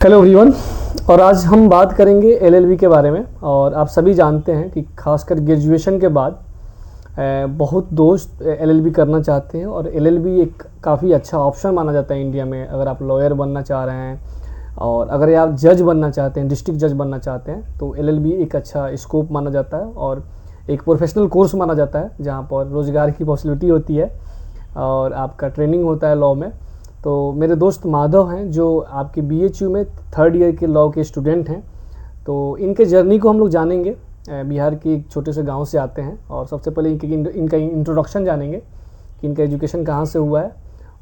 Hello everyone. और आज हम बात करेंगे एलएलबी के बारे में। और आप सभी जानते हैं कि खासकर ग्रेजुएशन के बाद बहुत दोस्त एलएलबी करना चाहते हैं और एलएलबी एक काफ़ी अच्छा ऑप्शन माना जाता है इंडिया में। अगर आप लॉयर बनना चाह रहे हैं और अगर आप जज बनना चाहते हैं, डिस्ट्रिक्ट जज बनना चाहते हैं, तो एलएलबी एक अच्छा स्कोप माना जाता है और एक प्रोफेशनल कोर्स माना जाता है जहाँ पर रोज़गार की पॉसिबिलिटी होती है और आपका ट्रेनिंग होता है लॉ में। तो मेरे दोस्त माधव हैं जो आपके बीएचयू में 3rd ईयर के लॉ के स्टूडेंट हैं। तो इनके जर्नी को हम लोग जानेंगे। बिहार के एक छोटे से गांव से आते हैं और सबसे पहले इनका इंट्रोडक्शन जानेंगे कि इनका एजुकेशन कहाँ से हुआ है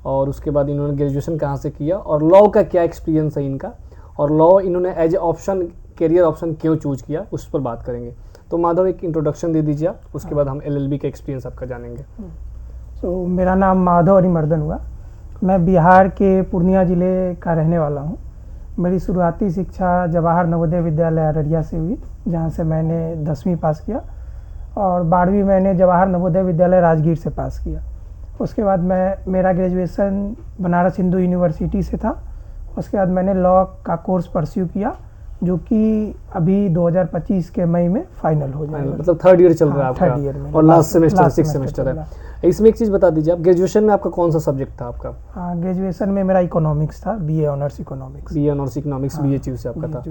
और उसके बाद इन्होंने ग्रेजुएशन कहाँ से किया और लॉ का क्या एक्सपीरियंस है इनका, और लॉ इन्होंने as a option, career option क्यों चूज किया, उस पर बात करेंगे। तो माधव एक इंट्रोडक्शन दे दीजिए आप, उसके बाद हम एलएलबी का एक्सपीरियंस आपका जानेंगे। मेरा नाम माधव अरिमर्दन हुआ। मैं बिहार के पूर्णिया ज़िले का रहने वाला हूँ। मेरी शुरुआती शिक्षा जवाहर नवोदय विद्यालय अररिया से हुई, जहाँ से मैंने 10वीं पास किया, और 12वीं मैंने जवाहर नवोदय विद्यालय राजगीर से पास किया। उसके बाद मेरा ग्रेजुएशन बनारस हिंदू यूनिवर्सिटी से था। उसके बाद मैंने लॉ का कोर्स परस्यू किया, जो कि अभी 2025 के मई में फाइनल हो जाएगा। मतलब 3rd ईयर चल रहा है आपका। 3rd ईयर में और लास्ट सेमेस्टर 6th सेमेस्टर है। इसमें एक चीज़ बता दीजिए, आप ग्रेजुएशन में आपका कौन सा सब्जेक्ट था आपका? ग्रेजुएशन में मेरा इकोनॉमिक्स था, BA honours economics. BA honours economics BHU से आपका था।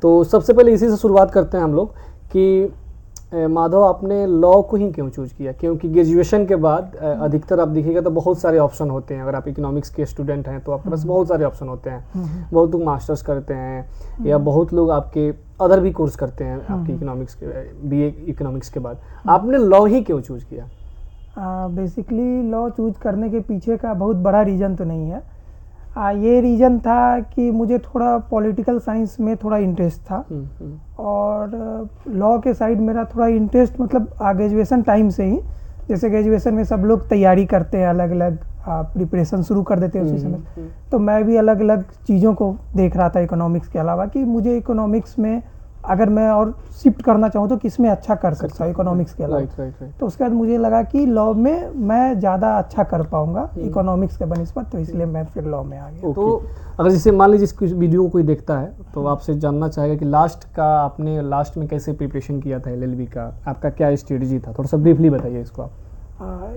तो सबसे पहले इसी से शुरुआत करते हैं हम लोग कि माधव आपने लॉ को ही क्यों चूज किया? क्योंकि ग्रेजुएशन के बाद अधिकतर आप देखिएगा तो बहुत सारे ऑप्शन होते हैं। अगर आप इकोनॉमिक्स के स्टूडेंट हैं तो आपके पास बहुत सारे ऑप्शन होते हैं। बहुत लोग मास्टर्स करते हैं या बहुत लोग आपके अदर भी कोर्स करते हैं आपकी इकोनॉमिक्स के, बीए इकोनॉमिक्स के बाद। आपने लॉ ही क्यों चूज किया? बेसिकली लॉ चूज करने के पीछे का बहुत बड़ा रीज़न तो नहीं है। ये रीज़न था कि मुझे थोड़ा पॉलिटिकल साइंस में थोड़ा इंटरेस्ट था और लॉ के साइड मेरा थोड़ा इंटरेस्ट मतलब ग्रेजुएशन टाइम से ही, जैसे ग्रेजुएशन में सब लोग तैयारी करते हैं, अलग अलग प्रिपरेशन शुरू कर देते हैं उसी समय। तो मैं भी अलग अलग चीज़ों को देख रहा था इकोनॉमिक्स के अलावा कि मुझे इकोनॉमिक्स में अगर मैं और शिफ्ट करना चाहूँ तो किस में अच्छा कर सकता हूँ इकोनॉमिक्स के अलावा। तो उसके बाद मुझे लगा कि लॉ में मैं ज़्यादा अच्छा कर पाऊँगा इकोनॉमिक्स के बनिस्बत, तो इसलिए मैं फिर लॉ में आ गया। तो अगर जैसे मान लीजिए इस वीडियो को कोई देखता है तो आपसे जानना चाहेगा कि आपने लास्ट में कैसे प्रिपरेशन किया था एलएलबी का, आपका क्या स्ट्रेटजी था? थोड़ा सा ब्रीफली बताइए इसको आप।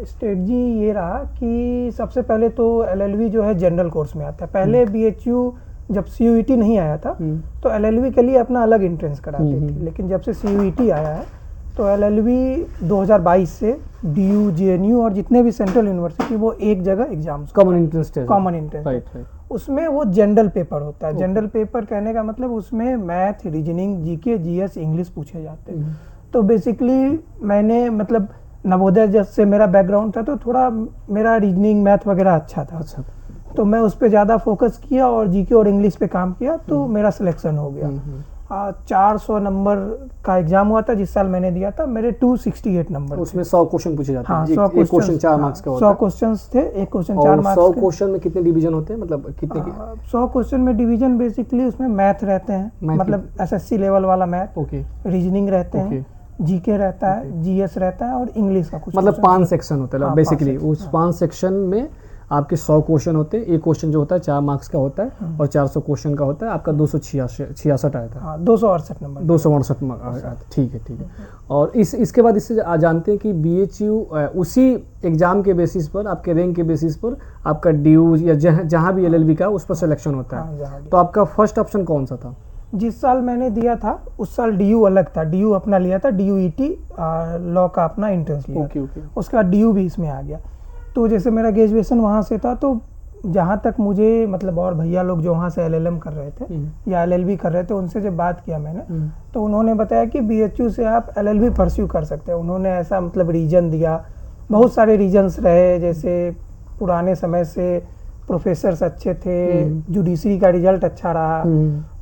स्ट्रेटजी ये रहा कि सबसे पहले तो एलएलबी जो है जनरल कोर्स में आता है। पहले बीएचयू जब सीयूईटी नहीं आया था तो एलएलबी के लिए अपना अलग एंट्रेंस कराते थे, लेकिन जब से सीयूईटी आया है तो एलएलबी 2022 से डीयू, जेएनयू और जितने भी सेंट्रल यूनिवर्सिटी वो एक जगह एग्जाम्स कॉमन एंट्रेंस उसमें वो जनरल पेपर होता है। जनरल पेपर कहने का मतलब उसमें math, reasoning, GK, GS, English पूछे जाते हैं। तो बेसिकली मैंने मतलब नवोदय जब से मेरा बैकग्राउंड था तो थोड़ा मेरा रीजनिंग, मैथ वगैरह अच्छा था। तो मैं उस पर ज़्यादा फोकस किया और जीके और इंग्लिश पे काम किया, तो मेरा सिलेक्शन हो गया। 400 नंबर का एग्जाम हुआ था जिस साल मैंने दिया था, मेरे 268 नंबर। उसमें 100 क्वेश्चन पूछे जाते हैं। 100 क्वेश्चन 4 मार्क्स का होता है। 100 क्वेश्चन थे, एक क्वेश्चन 4 मार्क्स। 100 क्वेश्चन में कितने डिवीजन होते हैं, मतलब कितने? 100 क्वेश्चन में डिवीजन बेसिकली उसमें मैथ रहते हैं, मतलब एसएससी लेवल वाला मैथ, रीजनिंग रहते हैं, जीके रहता है, जीएस रहता है और इंग्लिश का कुछ, मतलब 5 सेक्शन होता है बेसिकली। उस 5 सेक्शन में आपके 100 क्वेश्चन होते हैं। एक क्वेश्चन जो होता है 4 मार्क्स का होता है और 400 क्वेश्चन का होता है। आपका 266 आया था। 268 नंबर। 268 ठीक है। और इसके बाद इससे जानते हैं कि बीएचयू उसी एग्जाम के बेसिस पर, आपके रैंक के बेसिस पर आपका डीयू या जहाँ भी एलएलबी का उस पर सिलेक्शन होता है। तो आपका फर्स्ट ऑप्शन कौन सा था? जिस साल मैंने दिया था उस साल डीयू अलग था। डीयू अपना लिया था, डीयूईटी लॉ का अपना एंट्रेंस लिया। उसका डीयू भी इसमें आ गया। तो जैसे मेरा ग्रेजुएशन वहाँ से था, तो जहाँ तक मुझे मतलब और भैया लोग जो वहाँ से एलएलएम कर रहे थे या एलएलबी कर रहे थे, उनसे जब बात किया मैंने तो उन्होंने बताया कि बीएचयू से आप एलएलबी परस्यू कर सकते हैं। उन्होंने ऐसा मतलब रीजन दिया, बहुत सारे रीजन्स रहे, जैसे पुराने समय से प्रोफेसर्स अच्छे थे, जुडिशरी का रिजल्ट अच्छा रहा,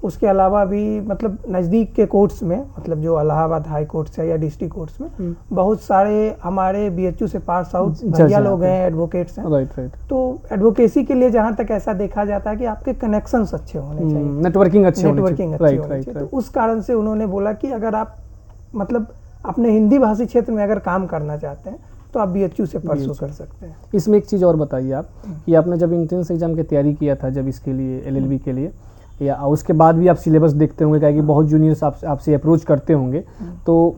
उसके अलावा भी मतलब नज़दीक के कोर्ट्स में, मतलब जो इलाहाबाद हाई कोर्ट्स है या डिस्ट्रिक्ट कोर्ट्स में बहुत सारे हमारे बीएचयू से पास आउट भैया लोग हैं, एडवोकेट्स हैं। तो एडवोकेसी के लिए जहाँ तक ऐसा देखा जाता है कि आपके कनेक्शंस अच्छे होने चाहिए, नेटवर्किंग अच्छी होनी चाहिए। तो उस कारण से उन्होंने बोला कि अगर आप मतलब अपने हिंदी भाषी क्षेत्र में अगर काम करना चाहते हैं तो आप बीएचयू से परसू कर सकते हैं। इसमें एक चीज़ और बताइए आप कि आपने जब एंट्रेंस एग्जाम की तैयारी किया था, जब इसके लिए एलएलबी के लिए, या उसके बाद भी आप सिलेबस देखते होंगे, क्या कि बहुत जूनियर्स आपसे अप्रोच करते होंगे, तो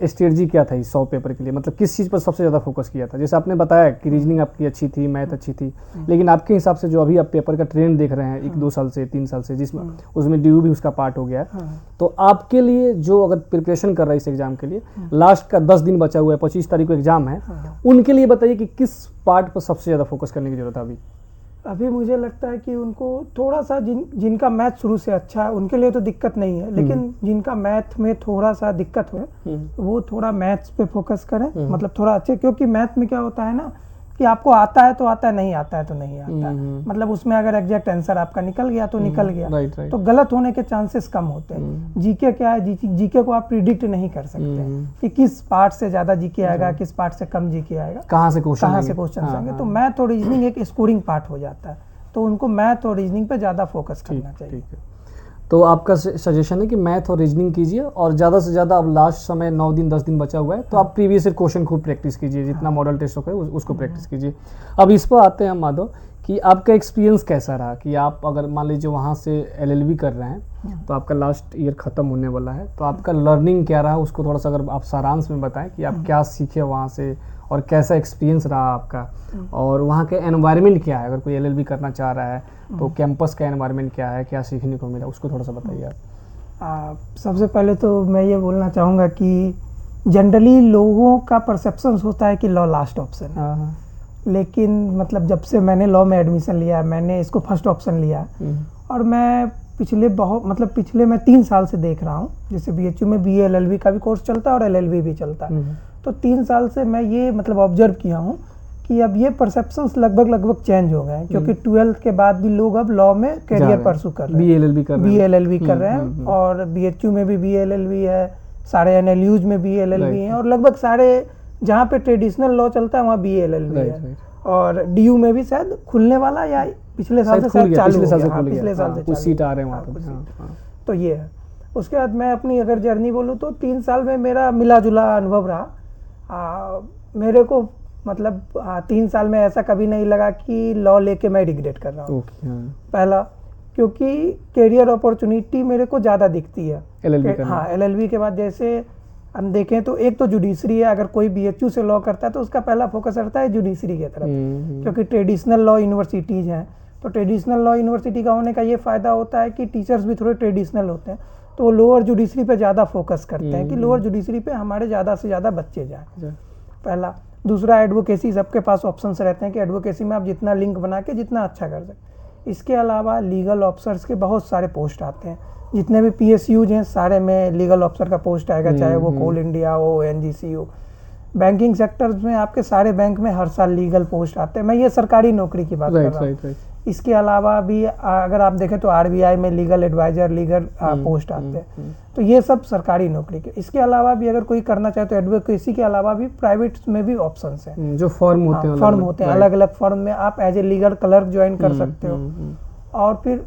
स्ट्रेटजी क्या था इस 100 पेपर के लिए, मतलब किस चीज़ पर सबसे ज़्यादा फोकस किया था? जैसे आपने बताया कि रीजनिंग आपकी अच्छी थी, मैथ अच्छी थी, लेकिन आपके हिसाब से जो अभी आप पेपर का ट्रेंड देख रहे हैं 1-2 साल से 3 साल से, जिसमें उसमें ड्यू भी उसका पार्ट हो गया है, तो आपके लिए जो अगर प्रिपरेशन कर रहा है इस एग्जाम के लिए, लास्ट का 10 दिन बचा हुआ है, 25 तारीख को एग्जाम है, उनके लिए बताइए कि किस पार्ट पर सबसे ज़्यादा फोकस करने की जरूरत है अभी मुझे लगता है कि उनको थोड़ा सा जिनका मैथ शुरू से अच्छा है उनके लिए तो दिक्कत नहीं है, लेकिन जिनका मैथ में थोड़ा सा दिक्कत हो वो थोड़ा मैथ्स पे फोकस करें, मतलब थोड़ा अच्छे, क्योंकि मैथ में क्या होता है ना कि आपको आता है तो आता है, नहीं आता है तो नहीं आता है, मतलब उसमें अगर एग्जैक्ट आंसर आपका निकल गया तो निकल गया, तो गलत होने के चांसेस कम होते हैं। जीके क्या है, जीके को आप प्रिडिक्ट नहीं कर सकते कि किस पार्ट से ज्यादा जीके आएगा, किस पार्ट से कम जीके आएगा, कहाँ से क्वेश्चन आएंगे। तो मैथ और रीजनिंग एक स्कोरिंग पार्ट हो जाता है, तो उनको मैथ और रीजनिंग पे ज्यादा फोकस करना चाहिए। तो आपका सजेशन है कि मैथ और रीजनिंग कीजिए, और ज़्यादा से ज़्यादा अब लास्ट समय 9 दिन 10 दिन बचा हुआ है, तो आप प्रीवियस ईयर क्वेश्चन खूब प्रैक्टिस कीजिए, जितना मॉडल टेस्ट होगा उसको प्रैक्टिस कीजिए। अब इस पर आते हैं हम माधव, कि आपका एक्सपीरियंस कैसा रहा, कि आप अगर मान लीजिए वहाँ से एलएलबी कर रहे हैं, तो आपका लास्ट ईयर ख़त्म होने वाला है, तो आपका लर्निंग क्या रहा उसको थोड़ा सा अगर आप सारांश में बताएं कि आप क्या सीखे वहाँ से, और कैसा एक्सपीरियंस रहा आपका, और वहाँ के एनवायरनमेंट क्या है, अगर कोई एलएलबी करना चाह रहा है तो कैंपस का एनवायरनमेंट क्या है, क्या सीखने को मिला, उसको थोड़ा सा बताइए आप। सबसे पहले तो मैं ये बोलना चाहूँगा कि जनरली लोगों का परसेप्शन होता है कि लॉ लास्ट ऑप्शन है, लेकिन मतलब जब से मैंने लॉ में एडमिशन लिया, मैंने इसको फर्स्ट ऑप्शन लिया, और मैं पिछले मैं 3 साल से देख रहा हूँ, जैसे बीएचयू में बीए एलएलबी का भी कोर्स चलता है और एलएलबी भी चलता है, तो 3 साल से मैं ये मतलब ऑब्जर्व किया हूँ कि अब ये परसेप्शंस लगभग चेंज हो गए हैं, क्योंकि 12th के बाद भी लोग अब लॉ में करियर परसू कर रहे हैं, बीएलएलबी कर रहे हैं, और बीएचयू में भी बीएलएलबी है, सारे एनएलयूज में बीएलएलबी है, और लगभग सारे जहाँ पे ट्रेडिशनल लॉ चलता है वहाँ बीएलएलबी है, और डीयू में भी शायद खुलने वाला, या पिछले साल से शायद चालू हो गया, पिछले साल से कुछ सीट आ रहे हैं वहाँ। तो ये है। उसके बाद मैं अपनी अगर जर्नी बोलूँ तो 3 साल में मेरा मिला जुला अनुभव रहा। मेरे को मतलब 3 साल में ऐसा कभी नहीं लगा कि लॉ लेके मैं रिग्रेट कर रहा हूँ। पहला, क्योंकि करियर अपॉर्चुनिटी मेरे को ज़्यादा दिखती है एलएलबी के बाद। जैसे हम देखें तो एक तो जुडिशरी है, अगर कोई बीएचयू से लॉ करता है तो उसका पहला फोकस रहता है जुडिशरी की तरफ, क्योंकि ट्रेडिशनल लॉ यूनिवर्सिटीज़ हैं, तो ट्रेडिशनल लॉ यूनिवर्सिटी का होने का ये फ़ायदा होता है कि टीचर्स भी थोड़े ट्रेडिशनल होते हैं, तो वो लोअर जुडिशरी पे ज़्यादा फोकस करते हैं कि लोअर जुडिशरी पे हमारे ज़्यादा से ज़्यादा बच्चे जाएँ, पहला। दूसरा, एडवोकेसी, सबके पास ऑप्शंस रहते हैं कि एडवोकेसी में आप जितना लिंक बना के जितना अच्छा कर सकते। इसके अलावा लीगल ऑफिसर्स के बहुत सारे पोस्ट आते हैं, जितने भी पीएसयूज हैं सारे में लीगल ऑफिसर का पोस्ट आएगा, चाहे वो कोल इंडिया हो, एनजीसी हो। बैंकिंग सेक्टर्स में आपके सारे बैंक में हर साल लीगल पोस्ट आते हैं, मैं ये सरकारी नौकरी की बात कर रहा हूँ। इसके अलावा भी अगर आप देखें तो आरबीआई में लीगल एडवाइजर, लीगल पोस्ट आते हैं, तो ये सब सरकारी नौकरी के। इसके अलावा भी अगर कोई करना चाहे तो एडवोकेसी के अलावा भी प्राइवेट में भी ऑप्शंस हैं, जो फर्म होते हैं, अलग अलग फर्म में आप as a legal clerk join कर सकते हो। और फिर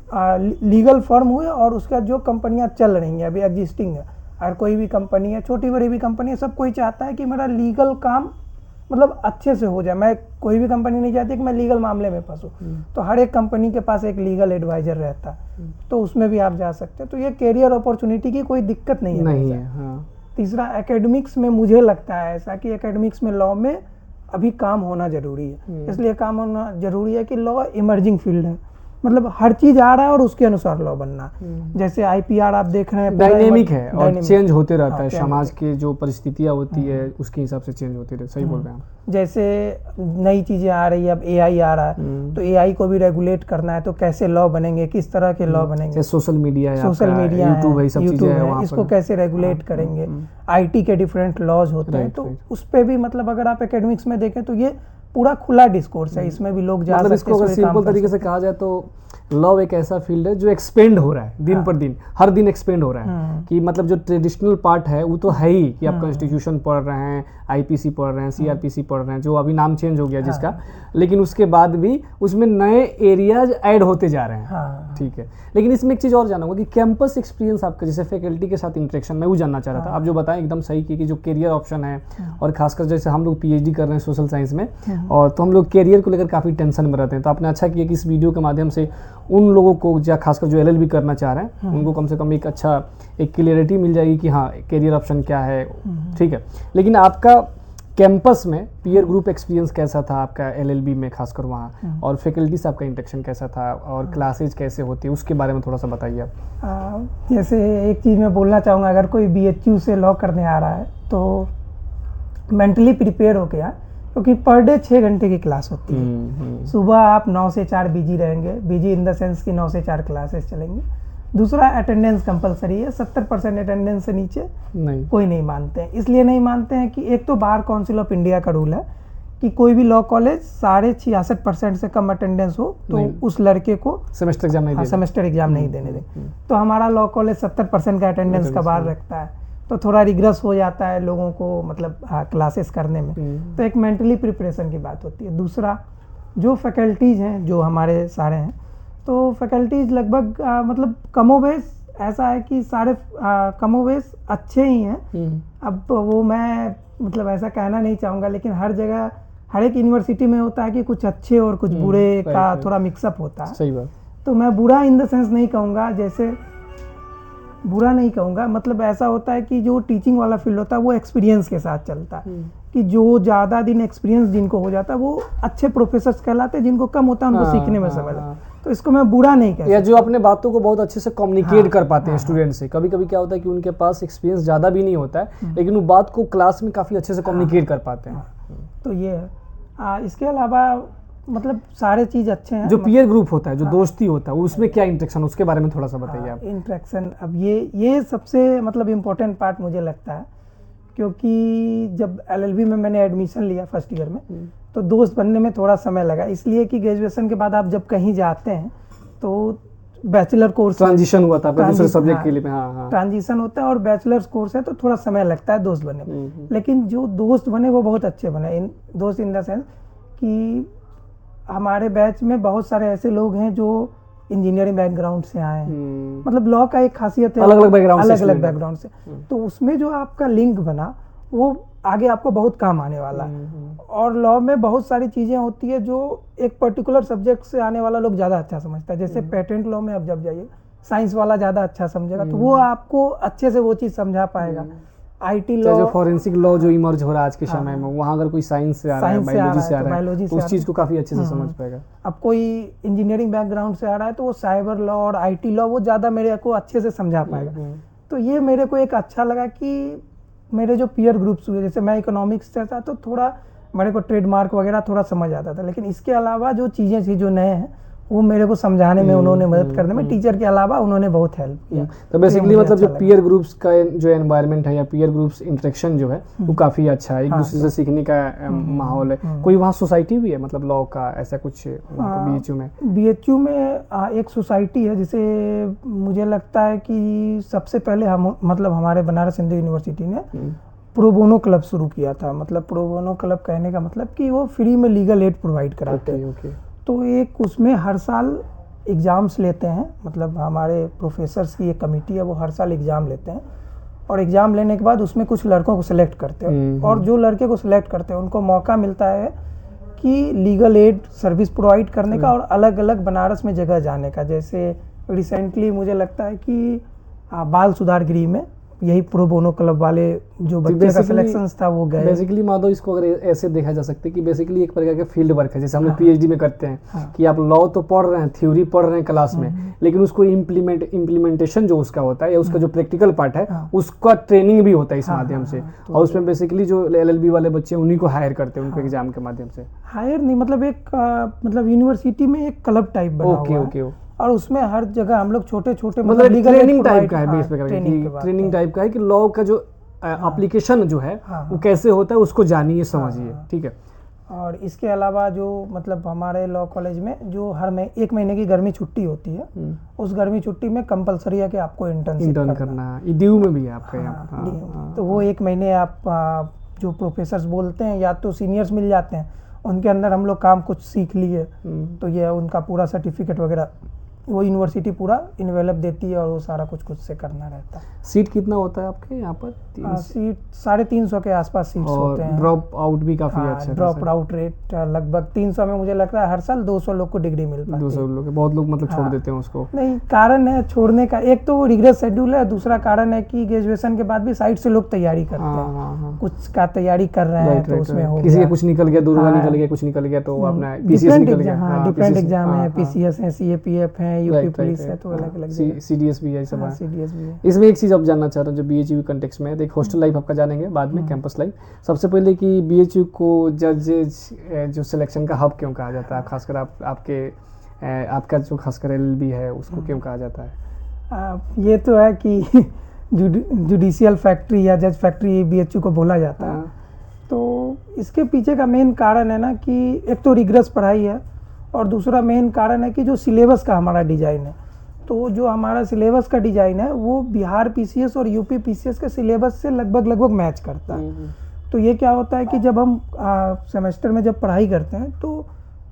लीगल फर्म हुए, और उसका जो कंपनियां चल रही हैं अभी एग्जिस्टिंग है, अगर कोई भी कंपनी है, छोटी बड़ी भी कंपनी है, सब कोई चाहता है कि मेरा लीगल काम मतलब अच्छे से हो जाए। मैं कोई भी कंपनी नहीं चाहती कि मैं लीगल मामले में फंसूं, तो हर एक कंपनी के पास एक लीगल एडवाइजर रहता है, तो उसमें भी आप जा सकते हैं। तो ये करियर अपॉर्चुनिटी की कोई दिक्कत नहीं है। तीसरा, एकेडमिक्स में मुझे लगता है ऐसा कि एकेडमिक्स में लॉ में अभी काम होना जरूरी है। इसलिए काम होना जरूरी है कि लॉ इमर्जिंग फील्ड है, मतलब हर चीज आ रहा है और उसके अनुसार लॉ बनना। जैसे आईपीआर आप देख रहे हैं, डायनेमिक है और चेंज होते रहता है, समाज की जो परिस्थितियां होती है उसके हिसाब से चेंज होती रहती है। सही बोल रहे हैं आप। जैसे नई चीजें आ रही है, अब एआई आ रहा है, तो एआई को भी रेगुलेट करना है, तो कैसे लॉ बनेंगे, किस तरह के लॉ बनेंगे। सोशल मीडिया यूट्यूब है, इसको कैसे रेगुलेट करेंगे। आईटी के डिफरेंट लॉज होते हैं, तो उस पर भी मतलब अगर आप एकेडमिक्स में देखें तो ये पूरा खुला डिस्कोर्स है, इसमें भी लोग जा सकते हैं। इसको अगर सिंपल तरीके से कहा जाए तो लॉ एक ऐसा फील्ड है जो एक्सपेंड हो रहा है दिन पर दिन, हर दिन एक्सपेंड हो रहा है। कि मतलब जो ट्रेडिशनल पार्ट है वो तो है ही कि आप कॉन्स्टिट्यूशन पढ़ रहे हैं, आईपीसी पढ़ रहे हैं, सीआरपीसी पढ़ रहे हैं, जो अभी नाम चेंज हो गया जिसका, लेकिन उसके बाद भी उसमें नए एरियाज ऐड होते जा रहे हैं। ठीक है, लेकिन इसमें एक चीज़ और जानूंगा कि कैंपस एक्सपीरियंस आपका, जैसे फैकल्टी के साथ इंटरेक्शन, मैं वो जानना चाह रहा था। आप जो बताएं एकदम सही कि जो करियर ऑप्शन है, और खासकर जैसे हम लोग पीएचडी कर रहे हैं सोशल साइंस में, और तो हम लोग कैरियर को लेकर काफ़ी टेंशन में रहते हैं। तो आपने अच्छा किया कि इस वीडियो के माध्यम से उन लोगों को, या खासकर जो LLB करना चाह रहे हैं, उनको कम से कम एक अच्छा एक क्लियरिटी मिल जाएगी कि हाँ कैरियर ऑप्शन क्या है। ठीक है, लेकिन आपका कैंपस में पीयर ग्रुप एक्सपीरियंस कैसा था आपका LLB में, खासकर वहाँ, और फैकल्टी से आपका इंटरेक्शन कैसा था, और क्लासेज कैसे होती है, उसके बारे में थोड़ा सा बताइए आप। जैसे एक चीज़ मैं बोलना चाहूँगा, अगर कोई BHU से लॉ करने आ रहा है तो मेंटली प्रिपेयर हो गया, क्योंकि पर डे 6 घंटे की क्लास होती है। सुबह आप 9 से 4 बिजी रहेंगे, बिजी इन द सेंस कि 9 से 4 क्लासेस चलेंगी। दूसरा, अटेंडेंस कंपलसरी है, 70% अटेंडेंस से नीचे नहीं, कोई नहीं मानते हैं। इसलिए नहीं मानते हैं कि एक तो बार काउंसिल ऑफ इंडिया का रूल है कि कोई भी लॉ कॉलेज 66% से कम अटेंडेंस हो तो उस लड़के को सेमेस्टर एग्जाम नहीं देने दें। तो हमारा लॉ कॉलेज 70% का अटेंडेंस का बार रखता है, तो थोड़ा रिग्रेस हो जाता है लोगों को, मतलब क्लासेस करने में। तो एक मेंटली प्रिपरेशन की बात होती है। दूसरा, जो फैकल्टीज़ हैं जो हमारे सारे हैं, तो फैकल्टीज लगभग मतलब कमोबेश ऐसा है कि सारे कमोबेश अच्छे ही हैं। अब वो मैं मतलब ऐसा कहना नहीं चाहूँगा, लेकिन हर जगह हर एक यूनिवर्सिटी में होता है कि कुछ अच्छे और कुछ बुरे का थोड़ा मिक्सअप होता है। सही बात। तो मैं बुरा इन द सेंस नहीं कहूँगा, जैसे बुरा नहीं कहूँगा, मतलब ऐसा होता है कि जो टीचिंग वाला फील्ड होता है वो एक्सपीरियंस के साथ चलता है, कि जो ज़्यादा दिन एक्सपीरियंस जिनको हो जाता है वो अच्छे प्रोफेसर्स कहलाते हैं, जिनको कम होता है उनको सीखने में समय लगता है। तो इसको मैं बुरा नहीं कहता, या जो अपने बातों को बहुत अच्छे से कम्युनिकेट कर पाते हैं स्टूडेंट से। कभी कभी क्या होता है कि उनके पास एक्सपीरियंस ज़्यादा भी नहीं होता है, लेकिन वो बात को क्लास में काफ़ी अच्छे से कम्युनिकेट कर पाते हैं। तो ये है। इसके अलावा मतलब सारे चीज़ अच्छे हैं। जो पीयर ग्रुप होता है, जो दोस्ती होता है, उसमें क्या इंटरेक्शन, उसके बारे में थोड़ा सा बताइए आप। इंटरेक्शन, अब ये सबसे मतलब इम्पोर्टेंट पार्ट मुझे लगता है, क्योंकि जब LLB में मैंने एडमिशन लिया फर्स्ट ईयर में, तो दोस्त बनने में थोड़ा समय लगा, इसलिए कि ग्रेजुएशन के बाद आप जब कहीं जाते हैं तो बैचलर कोर्स ट्रांजिशन हुआ था दूसरे सब्जेक्ट के लिए। ट्रांजिशन होता है और बैचलर्स कोर्स है, तो थोड़ा समय लगता है दोस्त बनने में। लेकिन जो दोस्त बने वो बहुत अच्छे बने, दोस्त इन द सेंस कि हमारे बैच में बहुत सारे ऐसे लोग हैं जो इंजीनियरिंग बैकग्राउंड से आए हैं। मतलब लॉ का एक खासियत है, अलग अलग बैकग्राउंड से, तो उसमें जो आपका लिंक बना वो आगे आपको बहुत काम आने वाला है। और लॉ में बहुत सारी चीज़ें होती है जो एक पर्टिकुलर सब्जेक्ट से आने वाला लोग ज़्यादा अच्छा समझता है। जैसे पेटेंट लॉ में अब जब जाइए, साइंस वाला ज़्यादा अच्छा समझेगा, तो वो आपको अच्छे से वो चीज़ समझा पाएगा। IT लॉ, जो फॉरेंसिक लॉ जो इमर्ज हो रहा है आज के समय में, वहाँ अगर कोई साइंस से आ रहा है, बायोलॉजी से आ रहा है, तो उस चीज़ को काफ़ी अच्छे से समझ पाएगा। अब कोई इंजीनियरिंग बैकग्राउंड से आ रहा है तो वो साइबर लॉ और IT लॉ वो ज़्यादा मेरे को अच्छे से समझा पाएगा। तो ये मेरे को एक अच्छा लगा कि मेरे जो पीयर ग्रुप्स हुए, जैसे मैं इकोनॉमिक्स से था तो थोड़ा मेरे को ट्रेडमार्क वगैरह थोड़ा समझ आता था, लेकिन इसके अलावा जो चीज़ें थी जो नए हैं वो मेरे को समझाने में उन्होंने मदद करने में, टीचर के अलावा उन्होंने बहुत हेल्प किया। तो बेसिकली मतलब जो पीयर ग्रुप्स का जो एनवायरनमेंट है, या पीयर ग्रुप्स इंटरेक्शन जो है वो काफ़ी अच्छा है, एक दूसरे से सीखने का माहौल है। कोई वहाँ सोसाइटी भी है, मतलब लॉ का ऐसा कुछ BHU में? BHU में एक सोसाइटी है, जिसे मुझे लगता है कि सबसे पहले हम मतलब हमारे बनारस हिंदू यूनिवर्सिटी ने प्रोबोनो क्लब शुरू किया था। मतलब प्रोबोनो क्लब कहने का मतलब कि वो फ्री में लीगल एड प्रोवाइड कराते हैं। तो एक उसमें हर साल एग्ज़ाम्स लेते हैं, मतलब हमारे प्रोफेसर्स की एक कमेटी है, वो हर साल एग्ज़ाम लेते हैं, और एग्ज़ाम लेने के बाद उसमें कुछ लड़कों को सिलेक्ट करते हैं, और जो लड़के को सिलेक्ट करते हैं उनको मौका मिलता है कि लीगल एड सर्विस प्रोवाइड करने का और अलग अलग बनारस में जगह जाने का। जैसे रिसेंटली मुझे लगता है कि बाल सुधार गृह में यही प्रो बोनो क्लब वाले जो बच्चे का सिलेक्शन था वो गए। बेसिकली माधव, इसको अगर ऐसे देखा जा सकता है कि बेसिकली एक प्रकार का फील्ड वर्क है, जैसे हम लोग PhD में करते हैं कि आप लॉ तो पढ़ रहे हैं, थ्योरी पढ़ रहे हैं क्लास में, लेकिन उसको इम्प्लीमेंटेशन जो उसका होता है, या उसका जो प्रैक्टिकल पार्ट है, उसका ट्रेनिंग भी होता है इस माध्यम से। और उसमें बेसिकली जो LLB वाले बच्चे उन्हीं को हायर करते हैं, उनको एग्जाम के माध्यम से। हायर नहीं, मतलब एक मतलब यूनिवर्सिटी में एक क्लब टाइप बना हुआ है, और उसमें हर जगह हम लोग छोटे छोटे मतलब ट्रेनिंग टाइप का है, बेस पे ट्रेनिंग टाइप का है कि लॉ का जो एप्लीकेशन जो है वो कैसे होता है उसको जानिए, समझिए। ठीक है। और इसके अलावा जो मतलब हमारे लॉ कॉलेज में जो हर 1 महीने की गर्मी छुट्टी होती है, उस गर्मी छुट्टी में कंपलसरी है कि आपको इंटर्न करना है। DU में भी है आपका यहाँ। तो वो 1 महीने आप जो प्रोफेसर्स बोलते हैं, या तो सीनियर्स मिल जाते हैं, उनके अंदर हम लोग काम कुछ सीख लिए, तो ये उनका पूरा सर्टिफिकेट वगैरह वो यूनिवर्सिटी पूरा इन्वेलप देती है और वो सारा कुछ खुद से करना रहता है। सीट कितना होता है आपके यहाँ पर? सीट 350 के आसपास सीट्स होते हैं। ड्रॉप आउट भी काफी अच्छा है। ड्रॉप आउट रेट लगभग 300 में मुझे लगता है हर साल 200 लोग को डिग्री मिल पाती है। 200 लोग, बहुत लोग मतलब छोड़ देते हैं उसको। नहीं, कारण है छोड़ने का, एक तो रिग्रेस शेड्यूल है, दूसरा कारण है कि ग्रेजुएशन के बाद भी साइड से लोग तैयारी करते हैं, कुछ का तैयारी कर रहे हैं तो उसमें हो किसी का कुछ निकल गया, दुर्गा निकल गया, कुछ निकल गया तो अपना पीसीएस निकल गया। डिफरेंट एग्जाम है, पीसीएस है, सीएपीएफ है, यूपी पुलिस है, तो अलग अलग सीडीएस भी है, सब है। सीडीएस भी है। इसमें एक चीज आप जानना चाह रहे हो जो बीएचयू के कंटेक्स्ट में है, देख हॉस्टल लाइफ आपका जानेंगे बाद में, कैंपस लाइफ। सबसे पहले कि बीएचयू को जजेज जो सिलेक्शन का हब क्यों कहा जाता है, खासकर आपका जो खासकर एलएलबी है उसको क्यों कहा जाता है? ये तो है कि जुडिशियल फैक्ट्री या जज फैक्ट्री बीएचयू को बोला जाता है। तो इसके पीछे का मेन कारण है ना कि एक तो रिग्रेस पढ़ाई है और दूसरा मेन कारण है कि जो सिलेबस का हमारा डिज़ाइन है, तो जो हमारा सिलेबस का डिज़ाइन है वो बिहार पीसीएस और यूपी पीसीएस के सिलेबस से लगभग मैच करता है। तो ये क्या होता है कि जब हम सेमेस्टर में जब पढ़ाई करते हैं तो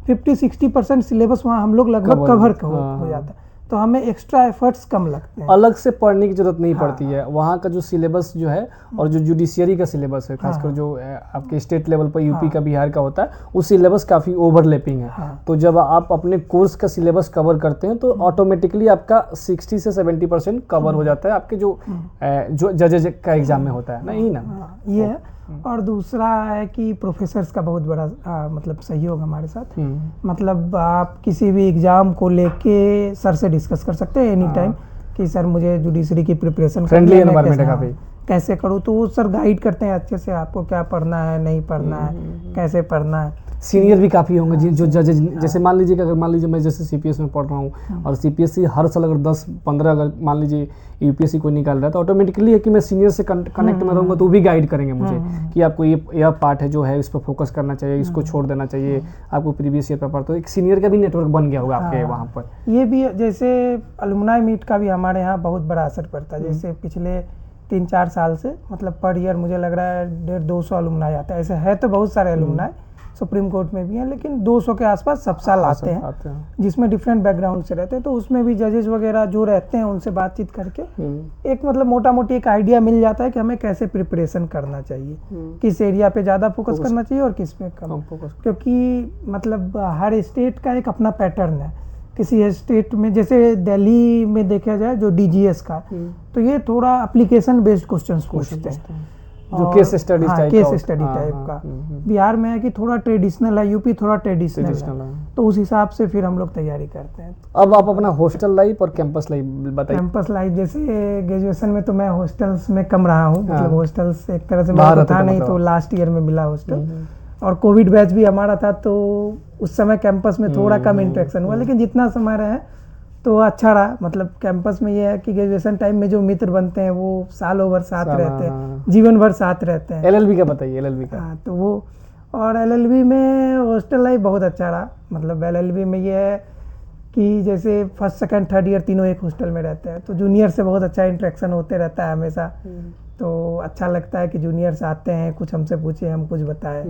50-60% सिलेबस वहाँ हम लोग लगभग कवर हो जाता है, तो हमें एक्स्ट्रा एफर्ट्स कम लगते हैं। अलग से पढ़ने की जरूरत नहीं पड़ती है। वहाँ का जो सिलेबस जो है और जो जुडिशियरी का सिलेबस है, खासकर जो आपके स्टेट लेवल पर यूपी का, बिहार का होता है, उस सिलेबस काफ़ी ओवरलैपिंग है। तो जब आप अपने कोर्स का सिलेबस कवर करते हैं तो ऑटोमेटिकली आपका 60 से 70% कवर हो जाता है आपके जो जजेज का एग्जाम में होता है ना, यही ना ये है। और दूसरा है कि प्रोफेसर्स का बहुत बड़ा मतलब सहयोग हमारे साथ। मतलब आप किसी भी एग्जाम को लेके सर से डिस्कस कर सकते हैं एनी टाइम कि सर मुझे जुडिशरी की प्रिपरेशन फ्रेंडली एनवायरनमेंट है काफी, कैसे करूँ, तो वो सर गाइड करते हैं अच्छे से, आपको क्या पढ़ना है, नहीं पढ़ना है, कैसे पढ़ना है। सीनियर भी काफ़ी होंगे जो जजेज, जैसे मान लीजिए कि अगर मान लीजिए मैं जैसे सीपीएस में पढ़ रहा हूँ और सीपीएससी हर साल अगर 10-15 अगर मान लीजिए यूपीएससी कोई निकाल रहा है तो ऑटोमेटिकली है कि मैं सीनियर से कनेक्ट में रहूँगा तो वो भी गाइड करेंगे मुझे कि आपको ये पार्ट है जो है इस पर फोकस करना चाहिए, इसको छोड़ देना चाहिए, आपको प्रीवियस ईयर पेपर। तो एक सीनियर का भी नेटवर्क बन गया होगा आपके वहाँ पर। ये भी जैसे अलुमनाई मीट का भी हमारे यहाँ बहुत बड़ा असर पड़ता है। जैसे पिछले 3-4 साल से मतलब पर ईयर मुझे लग रहा है 150-200 अलुमनाई आता है। ऐसे है तो बहुत सारे अलुमनाई सुप्रीम कोर्ट में भी हैं, लेकिन 200 के आसपास सब साल आते हैं, जिसमें डिफरेंट बैकग्राउंड से रहते हैं। तो उसमें भी जजेस वगैरह जो रहते हैं उनसे बातचीत करके एक मतलब मोटा मोटी एक आइडिया मिल जाता है कि हमें कैसे प्रिपरेशन करना चाहिए, किस एरिया पे ज़्यादा फोकस करना चाहिए और किस पे कम फोकस। क्योंकि मतलब हर स्टेट का एक अपना पैटर्न है। किसी स्टेट में जैसे दिल्ली में देखा जाए जो डीजीएस का, तो ये थोड़ा एप्लीकेशन बेस्ड क्वेश्चंस पूछते हैं, जो केस स्टडी टाइप का। बिहार में है कि थोड़ा ट्रेडिशनल है, यूपी थोड़ा ट्रेडिशनल है, तो उस हिसाब से फिर हम लोग तैयारी करते हैं। अब आप अपना हॉस्टल लाइफ और कैंपस लाइफ बताइए। कैंपस लाइफ जैसे ग्रेजुएशन में तो मैं हॉस्टल्स में कम रहा हूँ, मतलब हॉस्टल्स एक तरह से मेरा था नहीं, तो लास्ट ईयर में मिला हॉस्टल। और कोविड बैच भी हमारा था तो उस समय कैंपस में थोड़ा कम इंटरेक्शन हुआ, लेकिन जितना समय रहे तो अच्छा रहा। मतलब कैंपस में ये है कि ग्रेजुएशन टाइम में जो मित्र बनते हैं वो सालों भर साथ रहते हैं, जीवन भर साथ रहते हैं। एलएलबी का बताइए, एलएलबी का। हाँ, तो वो और एलएलबी में हॉस्टल लाइफ बहुत अच्छा रहा। मतलब एलएलबी में ये है कि जैसे फर्स्ट सेकंड थर्ड ईयर तीनों एक हॉस्टल में रहते हैं, तो जूनियर से बहुत अच्छा इंटरेक्शन होते रहता है हमेशा। तो अच्छा लगता है कि जूनियर्स आते हैं, कुछ हमसे पूछे, हम कुछ बताएं।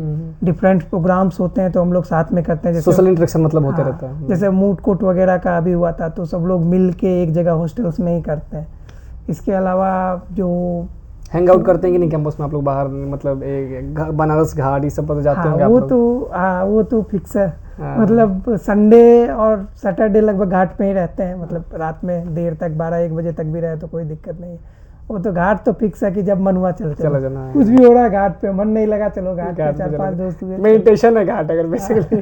डिफरेंट प्रोग्राम्स होते हैं तो हम लोग साथ में करते हैं, जैसे सोशल इंटरेक्शन मतलब होते रहता है। जैसे मूड कोर्ट वगैरह का अभी हुआ था तो सब लोग मिल के एक जगह हॉस्टल्स में ही करते हैं। इसके अलावा जो हैंग आउट करते हैं कि नहीं कैंपस में आप लोग बाहर, मतलब बनारस घाट ये सब पर जाते होंगे आप लोग? वो तो फिक्स है। मतलब संडे और सैटरडे लगभग घाट पे ही रहते हैं, मतलब रात में देर तक 12-1 बजे तक भी रहे तो कोई दिक्कत नहीं। वो तो घाट तो फिक्स है कि जब मन हुआ चला जाना, कुछ भी हो रहा है घाट पे, मन नहीं लगा चलो घाट पे, 4-5 दोस्त हुए, मेडिटेशन है घाट अगर बेसिकली।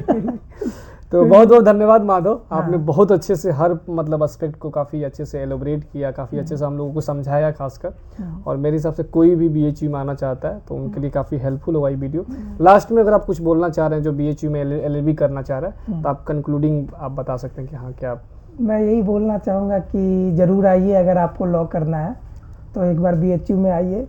तो बहुत बहुत धन्यवाद माधव, आपने बहुत अच्छे से हर मतलब एस्पेक्ट को काफ़ी अच्छे से एलोबरेट किया, काफ़ी अच्छे से हम लोगों को समझाया खासकर। और मेरे हिसाब से कोई भी बीएचयू में आना चाहता है तो उनके लिए काफ़ी हेल्पफुल हुआ ये वीडियो। लास्ट में अगर आप कुछ बोलना चाह रहे हैं जो बीएचयू में एलएलबी करना चाह रहा है तो आप कंक्लूडिंग आप बता सकते हैं कि हाँ क्या? मैं यही बोलना चाहूँगा कि ज़रूर आइए, अगर आपको लॉ करना है तो एक बार बीएचयू में आइए।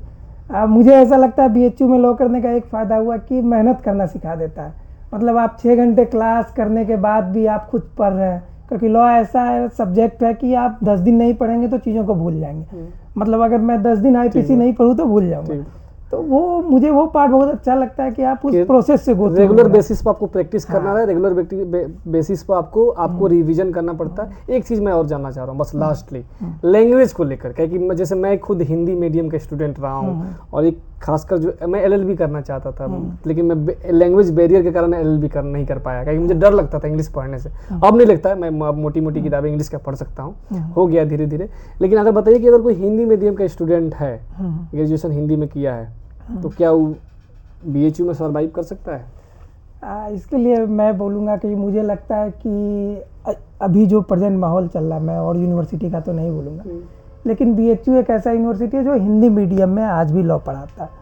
मुझे ऐसा लगता है बीएचयू में लॉ करने का एक फ़ायदा हुआ कि मेहनत करना सिखा देता है। मतलब आप 6 घंटे क्लास करने के बाद भी आप खुद पढ़ रहे हैं, क्योंकि लॉ ऐसा है सब्जेक्ट है कि आप 10 दिन नहीं पढ़ेंगे तो चीज़ों को भूल जाएंगे। मतलब अगर मैं 10 दिन आईपीसी नहीं पढ़ूँ तो भूल जाऊँगा। तो वो मुझे वो पार्ट बहुत अच्छा लगता है कि आप उस प्रोसेस से रेगुलर बेसिस पर आपको प्रैक्टिस करना है, रेगुलर बेसिस पर आपको रिवीजन करना पड़ता है। एक चीज़ मैं और जानना चाह रहा हूँ बस लास्टली, लैंग्वेज को लेकर, क्योंकि जैसे मैं खुद हिंदी मीडियम का स्टूडेंट रहा हूँ और एक खासकर जो मैं LLB करना चाहता था, लेकिन मैं लैंग्वेज बैरियर के कारण LLB नहीं कर पाया, क्योंकि मुझे डर लगता था इंग्लिश पढ़ने से। अब नहीं लगता है, मैं मोटी मोटी किताबें इंग्लिश का पढ़ सकता हूँ, हो गया धीरे धीरे। लेकिन अगर बताइए कि अगर कोई हिंदी मीडियम का स्टूडेंट है, ग्रेजुएशन हिंदी में किया है, तो क्या वो BHU में सर्वाइव कर सकता है? इसके लिए मैं बोलूँगा कि मुझे लगता है कि अभी जो प्रेजेंट माहौल चल रहा है, मैं और यूनिवर्सिटी का तो नहीं बोलूँगा, लेकिन BHU एक ऐसा यूनिवर्सिटी है जो हिंदी मीडियम में आज भी लॉ पढ़ाता है।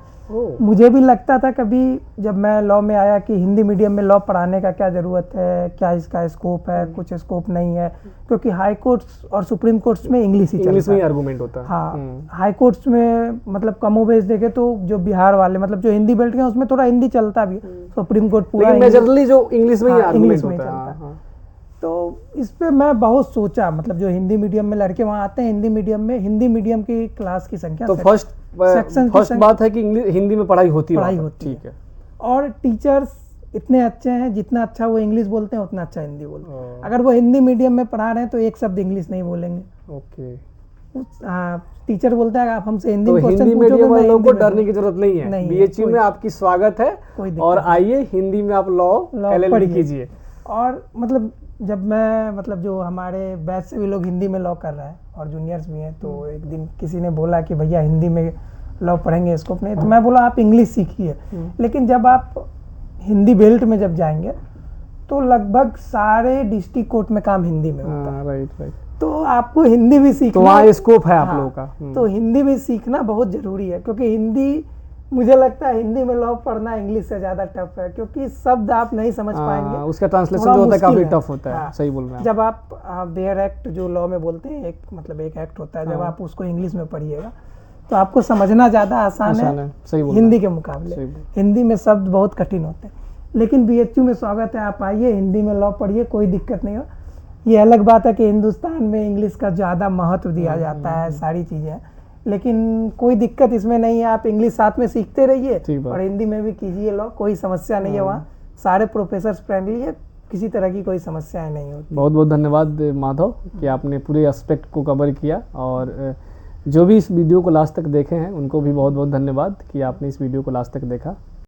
मुझे भी लगता था कभी जब मैं लॉ में आया कि हिंदी मीडियम में लॉ पढ़ाने का क्या ज़रूरत है, क्या इसका स्कोप है, कुछ स्कोप नहीं है, क्योंकि हाई कोर्ट्स और सुप्रीम कोर्ट्स में इंग्लिश ही चलता है, आर्गूमेंट होता है। हाँ, हाई कोर्ट्स में मतलब कमोबेश देखे तो जो बिहार वाले मतलब जो हिंदी बेल्ट के उसमें थोड़ा हिंदी चलता भी, सुप्रीम कोर्ट पूरा मेजरली जो इंग्लिश में इंग्लिश में चलता है। तो इस पे मैं बहुत सोचा, मतलब जो हिंदी मीडियम में लड़के वहाँ आते हैं हिंदी मीडियम की क्लास की संख्या, तो फर्स्ट बात है कि हिंदी में पढ़ाई होती है, ठीक है। और टीचर्स इतने अच्छे हैं, जितना अच्छा वो इंग्लिश बोलते हैं उतना अच्छा हिंदी बोलते हैं। अगर वो हिंदी मीडियम में पढ़ा रहे हैं तो एक शब्द इंग्लिश नहीं बोलेंगे। ओके, टीचर बोलता है आप हमसे हिंदी में क्वेश्चन पूछोगे, मीडियम वालों को डरने की जरूरत नहीं है। BHU में आपकी स्वागत है, और आइए हिंदी में आप लॉ LLB कीजिए। और मतलब जब मैं मतलब जो हमारे बैच से भी लोग हिंदी में लॉ कर रहे हैं और जूनियर्स भी हैं, तो एक दिन किसी ने बोला कि भैया हिंदी में लॉ पढ़ेंगे, स्कोप नहीं, तो मैं बोला आप इंग्लिश सीखिए। लेकिन जब आप हिंदी बेल्ट में जब जाएंगे तो लगभग सारे डिस्ट्रिक्ट कोर्ट में काम हिंदी में होता है। राइट। तो आपको हिंदी भी सीखना, तो वहाँ स्कोप है आप लोगों का। तो हिंदी भी सीखना बहुत जरूरी है, क्योंकि हिंदी, मुझे लगता है हिंदी में लॉ पढ़ना इंग्लिश से ज्यादा टफ है, क्योंकि शब्द आप नहीं समझ पाएंगे, उसका ट्रांसलेशन जो होता है काफी टफ होता है। सही बोल रहे हैं। जब आप बेयर एक्ट जो लॉ में बोलते हैं, एक एक्ट होता है, जब आप उसको इंग्लिश में पढ़िएगा तो आपको समझना ज्यादा आसान है हिंदी के मुकाबले। हिंदी में शब्द बहुत कठिन होते हैं। लेकिन BHU में स्वागत है, आप आइए हिंदी में लॉ पढ़िए, कोई दिक्कत नहीं हो। ये अलग बात है कि हिंदुस्तान में इंग्लिश का ज़्यादा महत्व दिया जाता है, सारी चीज़ें, लेकिन कोई दिक्कत इसमें नहीं है। आप इंग्लिश साथ में सीखते रहिए और हिंदी में भी कीजिए लॉ, कोई समस्या नहीं है। वहाँ सारे प्रोफेसर फ्रेंडली है, किसी तरह की कोई समस्याएं नहीं होती। बहुत बहुत धन्यवाद माधव कि आपने पूरे एस्पेक्ट को कवर किया, और जो भी इस वीडियो को लास्ट तक देखे हैं उनको भी बहुत बहुत धन्यवाद कि आपने इस वीडियो को लास्ट तक देखा।